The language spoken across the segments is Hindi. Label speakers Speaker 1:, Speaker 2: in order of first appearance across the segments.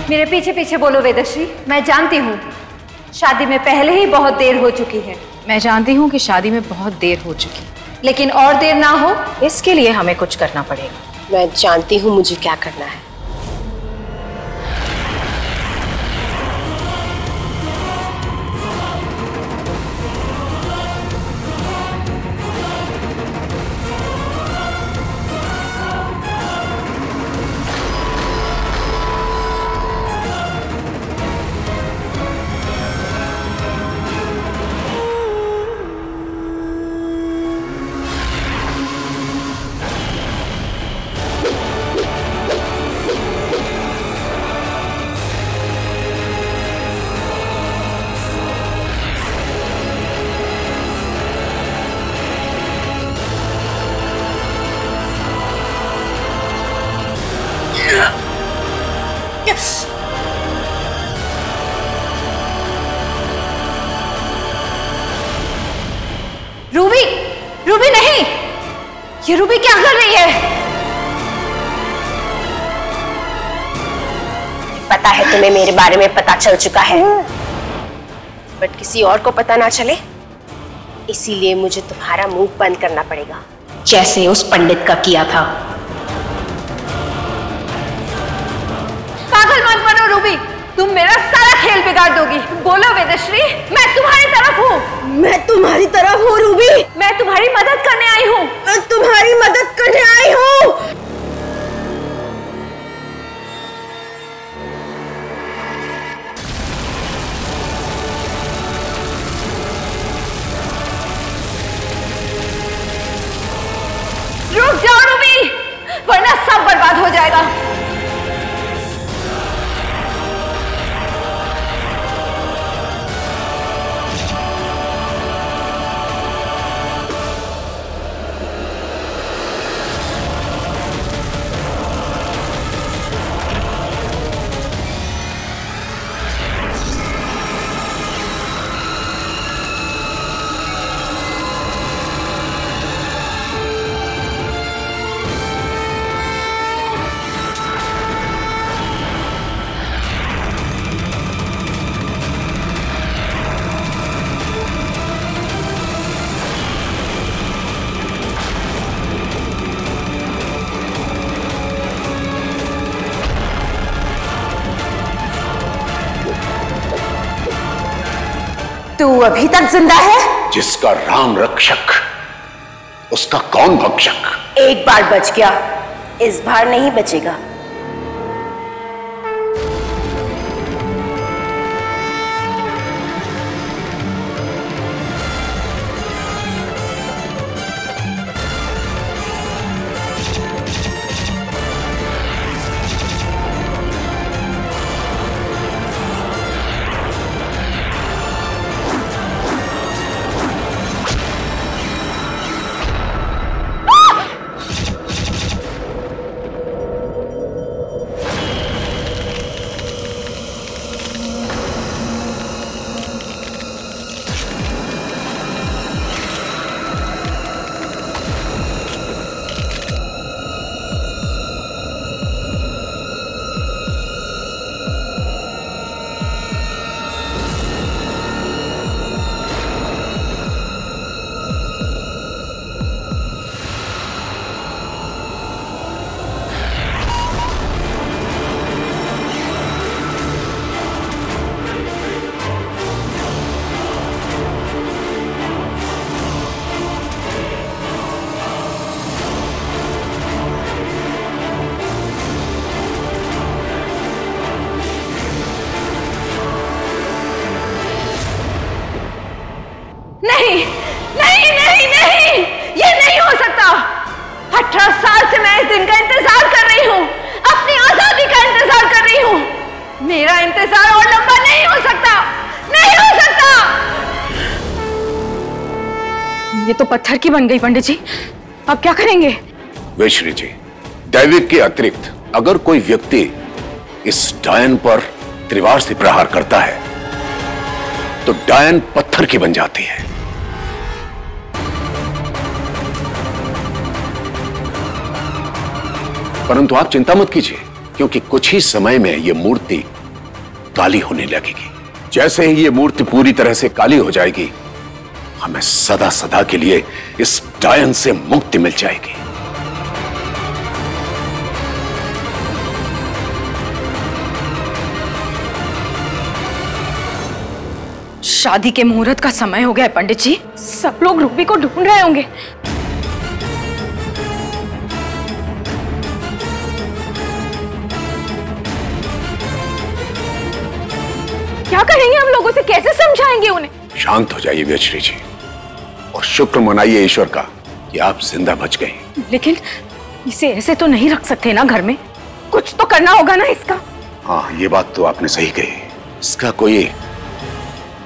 Speaker 1: मेरे पीछे पीछे बोलो वेदश्री। मैं जानती हूँ शादी में पहले ही बहुत देर हो चुकी है।
Speaker 2: मैं जानती हूँ कि शादी में बहुत देर हो चुकी,
Speaker 1: लेकिन और देर ना हो
Speaker 2: इसके लिए हमें कुछ करना पड़ेगा।
Speaker 3: मैं जानती हूँ मुझे क्या करना है।
Speaker 1: रूबी, रूबी नहीं, ये रूबी क्या कर रही है?
Speaker 3: पता है तुम्हें मेरे बारे में पता चल चुका है, बट किसी और को पता ना चले, इसीलिए मुझे तुम्हारा मुंह बंद करना पड़ेगा, जैसे उस पंडित का किया था।
Speaker 1: पागल मत बनो रूबी, तुम मेरा सारा खेल बिगाड़ दोगी। बोलो वेदश्री, मैं तुम्हारी तरफ हूँ।
Speaker 3: मैं तुम्हारी तरफ हूँ रूबी।
Speaker 1: मैं तुम्हारी मदद करने आई हूँ।
Speaker 3: मैं तुम्हारी मदद करने आई हूँ।
Speaker 1: रुक जाओ रूबी, वरना सब बर्बाद हो जाएगा।
Speaker 3: तू अभी तक जिंदा है?
Speaker 4: जिसका राम रक्षक, उसका कौन भक्षक?
Speaker 3: एक बार बच गया, इस बार नहीं बचेगा।
Speaker 1: नहीं नहीं नहीं नहीं, ये नहीं हो सकता। 18 साल से मैं इस दिन का इंतजार कर रही हूँ, अपनी आजादी का इंतजार कर रही हूँ। मेरा इंतजार और लंबा नहीं हो सकता, नहीं हो सकता।
Speaker 2: ये तो पत्थर की बन गई पंडित जी, अब क्या करेंगे?
Speaker 4: वेश्री जी, दैविक के अतिरिक्त अगर कोई व्यक्ति इस डायन पर त्रिवार से प्रहार करता है तो डायन पत्थर की बन जाती है। परंतु आप चिंता मत कीजिए, क्योंकि कुछ ही समय में यह मूर्ति काली होने लगेगी। जैसे ही ये मूर्ति पूरी तरह से काली हो जाएगी, हमें सदा सदा के लिए इस डायन से मुक्ति मिल जाएगी।
Speaker 2: शादी के मुहूर्त का समय हो गया है पंडित जी। सब लोग रूबी को ढूंढ रहे होंगे। क्या करेंगे हम लोगों से, कैसे समझाएंगे उन्हें?
Speaker 4: शांत हो जाइए व्यश्री जी और शुक्र मनाइए ईश्वर का कि आप जिंदा बच गए।
Speaker 2: लेकिन इसे ऐसे तो नहीं रख सकते ना घर में, कुछ तो करना होगा ना इसका।
Speaker 4: हाँ, ये बात तो आपने सही कही। इसका कोई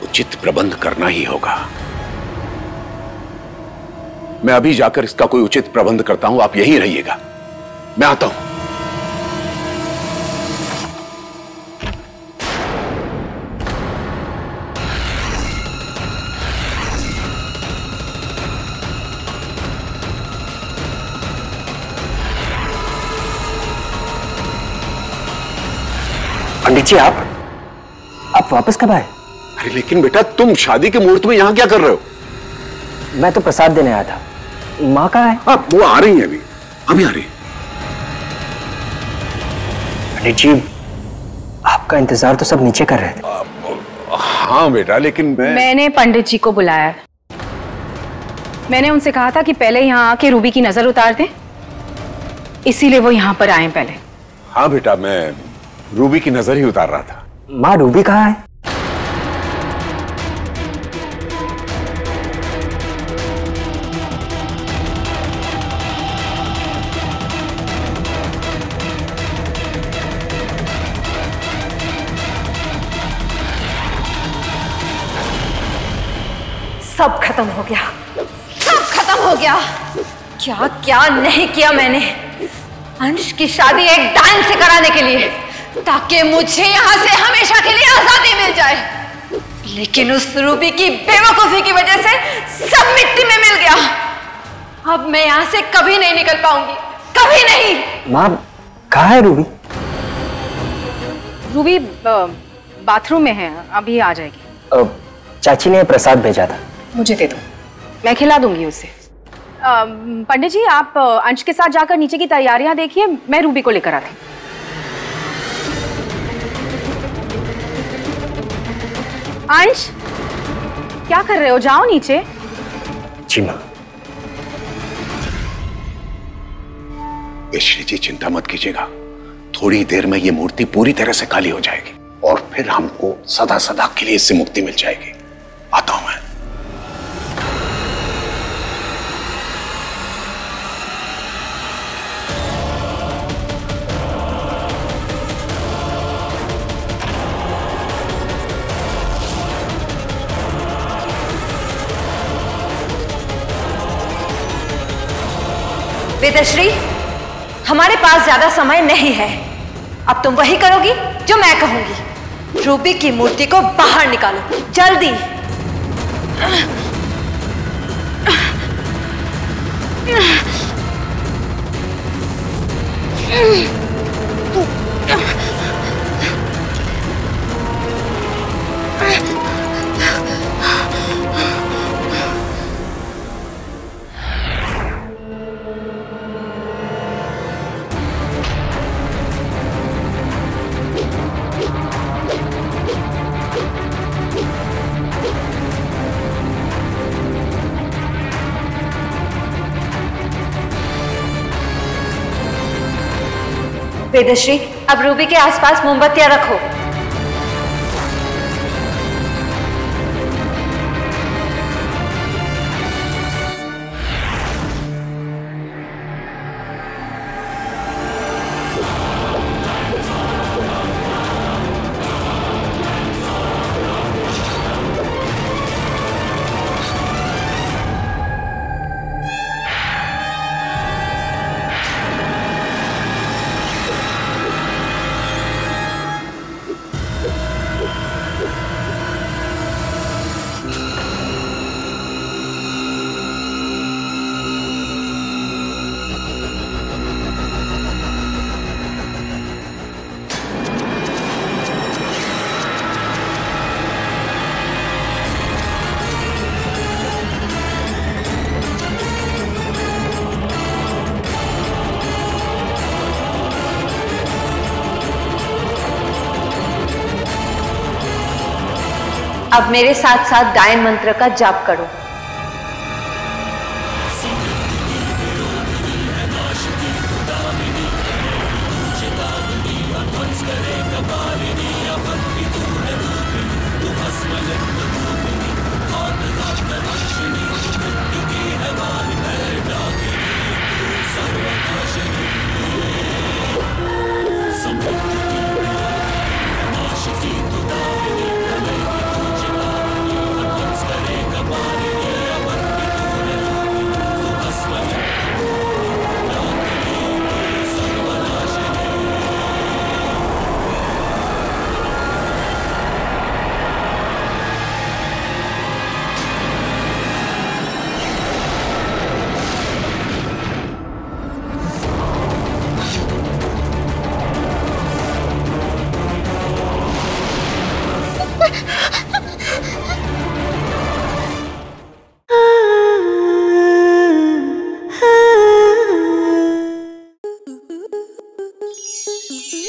Speaker 4: उचित प्रबंध करना ही होगा। मैं अभी जाकर इसका कोई उचित प्रबंध करता हूं, आप यहीं रहिएगा, मैं आता हूं।
Speaker 5: पंडित जी, आप वापस कब आए?
Speaker 4: अरे लेकिन बेटा, तुम शादी के मुहूर्त में यहां क्या कर रहे हो?
Speaker 5: मैं तो प्रसाद देने आया था। माँ कहाँ है?
Speaker 4: हाँ, वो आ रही है अभी आ रही है।
Speaker 5: पंडित जी, आपका इंतजार तो सब नीचे कर रहे थे।
Speaker 4: हाँ बेटा, लेकिन
Speaker 2: मैंने पंडित जी को बुलाया। मैंने उनसे कहा था कि पहले यहाँ आके रूबी की नजर उतार दें, इसीलिए वो यहाँ पर आए पहले।
Speaker 4: हाँ बेटा, मैं रूबी की नजर ही उतार रहा था।
Speaker 5: माँ, रूबी कहाँ है?
Speaker 1: सब खत्म हो गया, सब खत्म हो गया। क्या क्या नहीं किया मैंने अंश की शादी एक डायन से कराने के लिए, ताकि मुझे यहां से हमेशा के लिए आजादी मिल जाए। लेकिन उस रूबी की बेवकूफी की वजह से सब मिट्टी में मिल गया। अब मैं यहां से कभी नहीं निकल पाऊंगी, कभी नहीं।
Speaker 5: माँ, कहाँ है रूबी?
Speaker 2: रूबी बाथरूम में है, अभी आ जाएगी।
Speaker 5: चाची ने प्रसाद भेजा था।
Speaker 2: मुझे दे दो, मैं खिला दूंगी उसे। पंडित जी, आप अंश के साथ जाकर नीचे की तैयारियां देखिए, मैं रूबी को लेकर आती। अंश, क्या कर रहे हो? जाओ नीचे।
Speaker 5: जी माँ।
Speaker 4: श्री जी, चिंता मत कीजिएगा, थोड़ी देर में ये मूर्ति पूरी तरह से खाली हो जाएगी और फिर हमको सदा सदा के लिए इससे मुक्ति मिल जाएगी। आता हूं मैं।
Speaker 1: वेदश्री, हमारे पास ज्यादा समय नहीं है। अब तुम वही करोगी जो मैं कहूंगी। रूबी की मूर्ति को बाहर निकालो, जल्दी। वेदश्री, अब रूबी के आसपास मोमबत्तियां रखो। अब मेरे साथ साथ डायन मंत्र का जाप करो।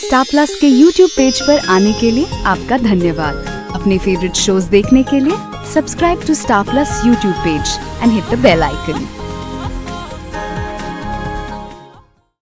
Speaker 6: स्टार प्लस के YouTube पेज पर आने के लिए आपका धन्यवाद। अपने फेवरेट शोज देखने के लिए subscribe to star plus YouTube page and hit the bell icon.